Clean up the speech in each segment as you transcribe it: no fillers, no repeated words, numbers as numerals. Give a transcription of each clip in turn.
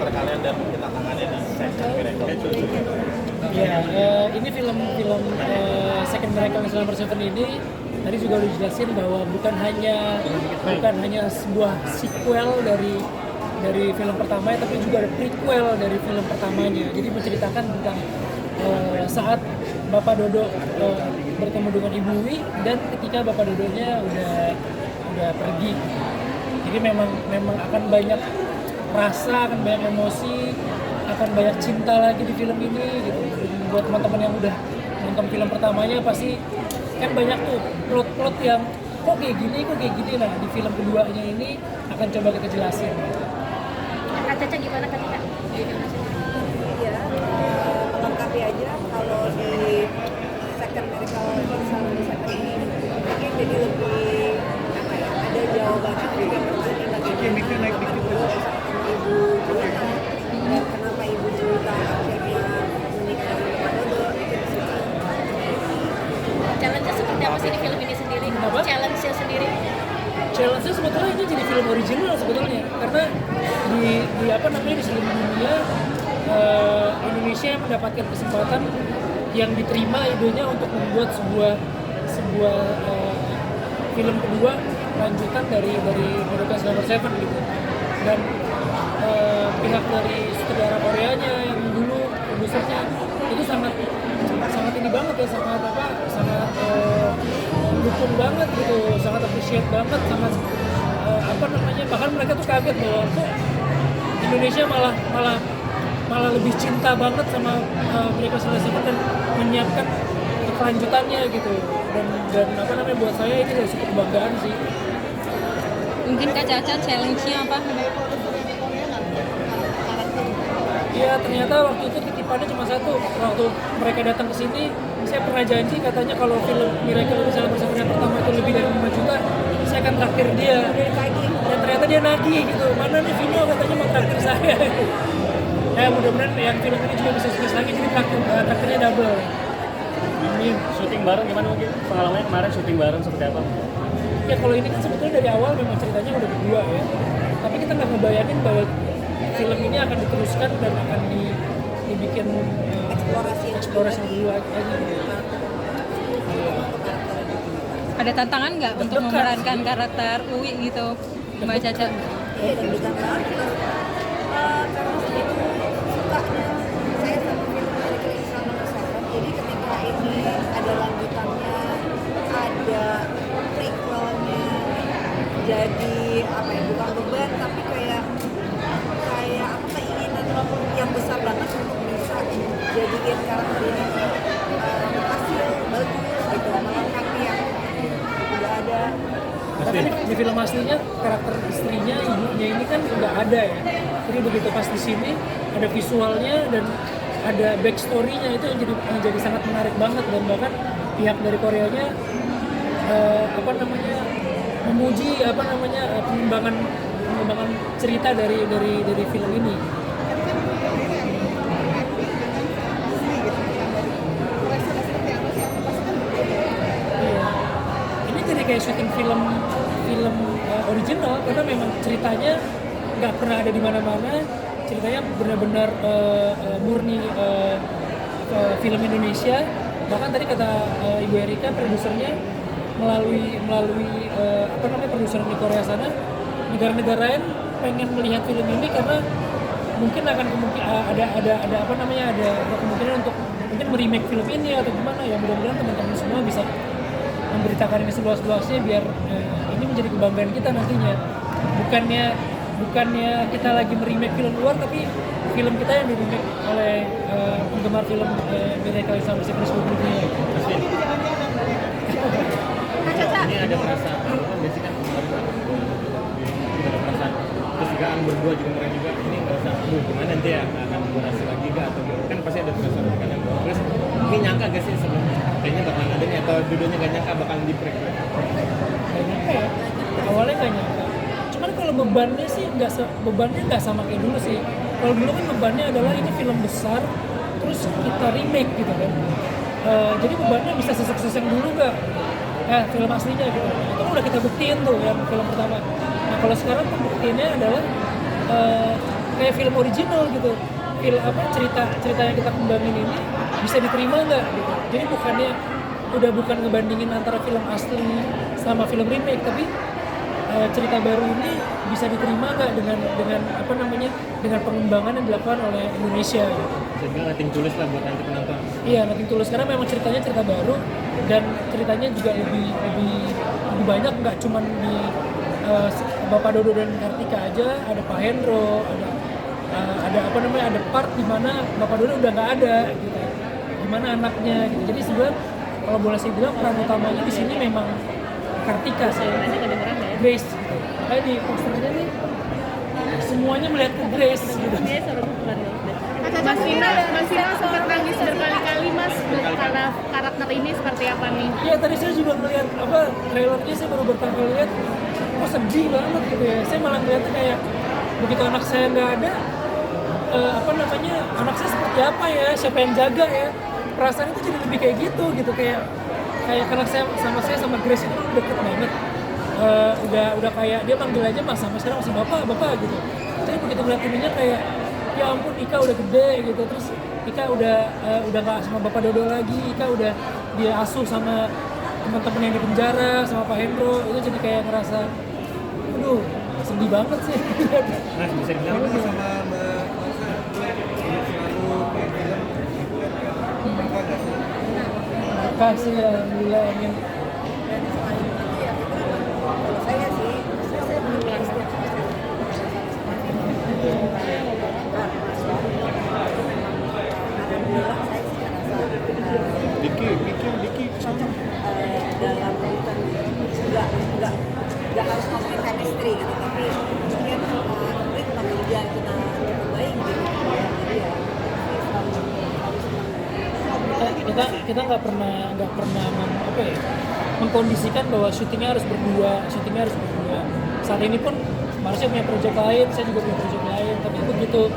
karakter kalian dan mungkin tantangannya di Second Miracle? Ya, ini film Second Miracle in Slumber Seven ini tadi juga udah dijelasin bahwa bukan hanya sebuah sequel dari film pertama, tapi juga ada prequel dari film pertamanya. Jadi menceritakan tentang saat Bapak Dodo bertemu dengan Ibu Wi dan ketika Bapak Dodonya udah pergi. Jadi memang akan banyak rasa, akan banyak emosi, akan banyak cinta lagi di film ini gitu. Dan buat teman-teman yang udah nonton film pertamanya pasti kan banyak tuh plot-plot yang kok kayak gini. Nah di film keduanya ini akan coba kita jelasin. Kak Caca gimana Kak Caca? Iya, melengkapi aja kalau di Second Miracle in Slumber Seven ini mungkin jadi lebih apa ya, ada jawabannya juga berarti bagaimana ibu cerita dan kenapa ibu cerita akhirnya menikah dengan Pak Dodo itu di situ. Challenge-nya seperti apa sih di film ini sendiri? Kenapa? Challenge-nya sendiri? Challenge-nya sebetulnya ini jadi film original sebetulnya karena di seluruh dunia Indonesia mendapatkan kesempatan yang diterima idenya untuk membuat sebuah film kedua lanjutan dari Miracle in Slumber Seven gitu. Dan pihak dari sutradara Koreanya yang dulu produsernya itu sangat ini banget ya, sangat dukung banget gitu, sangat appreciate banget, sangat bahkan mereka tuh kaget bahwa kok Indonesia malah lebih cinta banget sama Miracle in Slumber Seven dan menyiapkan kelanjutannya gitu. Dan buat saya ini udah cukup kebanggaan sih. Mungkin Kak Caca challenge-nya apa? Ya ternyata waktu itu titipannya cuma satu. Waktu mereka datang ke sini, saya pernah janji katanya kalau film Miracle in Slumber Seven yang pertama itu lebih dari 5 juta, saya akan traktir dia. Dan ternyata dia nagih gitu. Mana nih Vino katanya mau traktir saya. Ya mudah-mudahan yang film ini juga bisa sukses lagi, jadi traktirnya double. Amin. Syuting bareng gimana mungkin? Pengalamannya kemarin syuting bareng seperti apa? Ya kalau ini kan sebetulnya dari awal memang ceritanya udah berdua ya. Tapi kita nggak ngebayangin bahwa film ini akan diteruskan dan akan dibikin eksplorasi berdua lagi. Ada tantangan nggak untuk Deg-degan memerankan karakter Uwi gitu, Mbak Caca? Iya, dan juga banget karena saya itu sukanya saya sama film Miracle in Slumber Seven. Jadi ketika ini ada lanjutannya, ada prequelnya, jadi apa ya, bukan beban tapi kayak keinginan yang besar banget untuk bisa jadiin karakter ini hasil bagus gitu, melengkapi yang udah ada. Bahkan di film aslinya karakter istrinya, ibunya ini kan nggak ada ya. Jadi begitu pas di sini ada visualnya dan ada backstory-nya, itu yang jadi sangat menarik banget. Dan bahkan pihak dari Koreanya memuji pengembangan cerita dari film ini. Iya. Ini jadi kayak syuting film original karena memang ceritanya nggak pernah ada di mana-mana. Ceritanya benar-benar murni film Indonesia. Bahkan tadi kata Ibu Erika, produsernya melalui produser di Korea sana, negara-negara lain pengen melihat film ini karena mungkin akan ada kemungkinan untuk mungkin meremake film ini atau gimana ya. Mudah-mudahan teman-teman semua bisa memberitakan ini seluas-luasnya biar ini menjadi kebanggaan kita nantinya. Bukannya kita lagi meremake film luar, tapi film kita yang diremake oleh penggemar film Miracle in Slumber Seven seluruh dunia. Ini ada perasaan, biasanya kan ada perasaan kesegaan berdua juga mereka juga ini merasa gimana nanti ya akan berhasil lagi gak atau kan pasti ada perasaan yang terus ini nyangka gak sih sebelumnya kayaknya bakal ada nih atau dulunya gak nyangka bakal di break? Gak nyangka ya, awalnya gak nyangka. Cuman kalau bebannya sih bebannya nggak sama kayak dulu sih. Kalau dulu kan bebannya adalah ini film besar terus kita remake gitu kan. Jadi bebannya bisa sesukses yang dulu nggak? Film aslinya gitu. Itu udah kita buktiin tuh yang film pertama. Nah kalau sekarang pembuktiannya adalah kayak film original gitu. Film apa cerita yang kita kembangin ini bisa diterima nggak gitu. Jadi bukan ngebandingin antara film asli sama film remake, tapi cerita baru ini bisa diterima nggak dengan apa namanya, dengan pengembangan yang dilakukan oleh Indonesia gitu. Sehingga nothing tulus lah buat nanti penonton. Iya, nothing tulus karena memang ceritanya cerita baru dan ceritanya juga lebih banyak, nggak cuma di Bapak Dodo dan Kartika aja, ada Pak Hendro, ada apa namanya, ada part di mana Bapak Dodo udah nggak ada gitu, gimana anaknya gitu. Jadi sebenarnya kalau boleh saya bilang peran utamanya di sini memang Kartika sih, Grace gitu. Kayak di posternya nih semuanya melihat ke Grace gitu. Mas Vina sempat nangis berkali-kali Mas karena karakter ini seperti apa nih? Iya, tadi saya juga melihat trailernya, saya baru pertama kali lihat, kok sedih banget gitu ya. Saya malah ngeliatnya kayak begitu anak saya nggak ada, apa namanya, anak saya seperti apa ya, siapa yang jaga ya. Perasaan itu jadi lebih kayak gitu kayak anak saya sama Grace itu deket banget. Udah kayak dia manggil aja Mas, sampai sekarang masih bapak gitu. Jadi begitu ngeliat ininya kayak ya ampun, Ika udah gede gitu, terus Ika udah nggak sama Bapak Dodo lagi, Ika udah dia asuh sama teman-teman yang di penjara, sama Pak Hendro, itu jadi kayak ngerasa, aduh sedih banget sih. Nah, bisa dibilang Sama Mbak Rosa, selalu kayak film berkah nggak sih? Makasih ya, alhamdulillah, amin. Dan selain itu ya kita, kalau saya sih, saya menilai setiap alhamdulillah saya sih merasa Diki. cocok dalam bukan nggak harus ngomongin chemistry gitu, tapi mungkin konflik bekerja kita lebih baik gitu. Jadi ya Kita nggak pernah mengkondisikan bahwa syutingnya harus berdua. Saat ini pun Marsha punya proyek lain, saya juga punya proyek lain, tapi begitu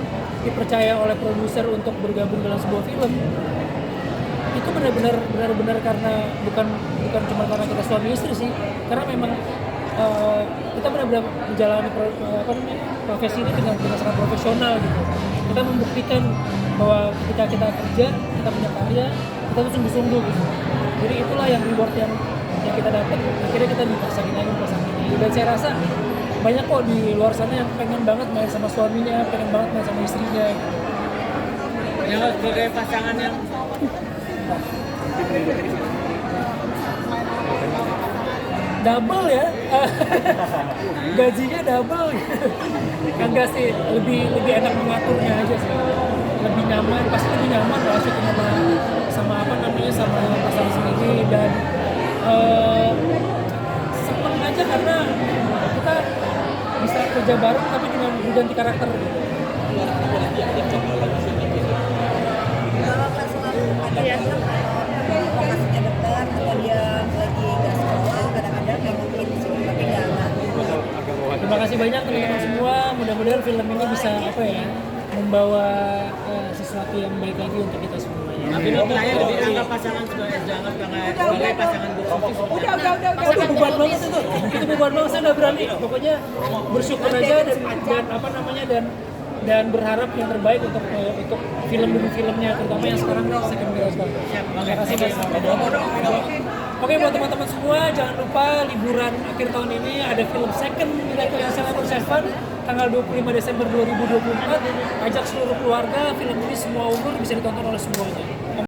dipercaya oleh produser untuk bergabung dalam sebuah film, itu benar-benar karena bukan cuma karena kita suami istri sih, karena memang kita benar-benar menjalani profesi ini dengan sangat profesional gitu. Kita membuktikan bahwa ketika kita kerja, kita punya karya, kita tuh sungguh-sungguh gitu. Jadi itulah yang reward yang kita dapat. Akhirnya kita dipasangin lagi. Dan saya rasa banyak kok di luar sana yang pengen banget main sama suaminya, pengen banget main sama istrinya gitu. Ya sebagai pasangan yang double ya, gajinya double gitu. Enggak sih, lebih enak mengaturnya aja sih, lebih nyaman, pasti lebih nyaman lah syuting sama pasangan sendiri. Dan seneng aja karena kita bisa kerja bareng tapi dengan berganti karakter. kalau kan selalu kadang-kadang kalau lokasinya dekat atau dia lagi nggak sekolah, kadang-kadang ya mungkin di sini tapi nggak. Terima kasih banyak teman-teman semua. Mudah-mudahan film ini bisa membawa sesuatu yang baik lagi untuk kita semuanya. tapi terakhir dianggap pasangan sebagai pasangan berkonflik. Itu beban banget itu beban banget. Saya udah berani, pokoknya bersyukur aja dan berharap yang terbaik untuk film demi filmnya, terutama yang sekarang second Miracle. Terima kasih banyak. Oke, buat teman-teman semua, jangan lupa liburan akhir tahun ini ada film Second Miracle yang Number 7 tanggal 25 Desember 2024. Ajak seluruh keluarga, film ini semua umur bisa ditonton oleh semuanya.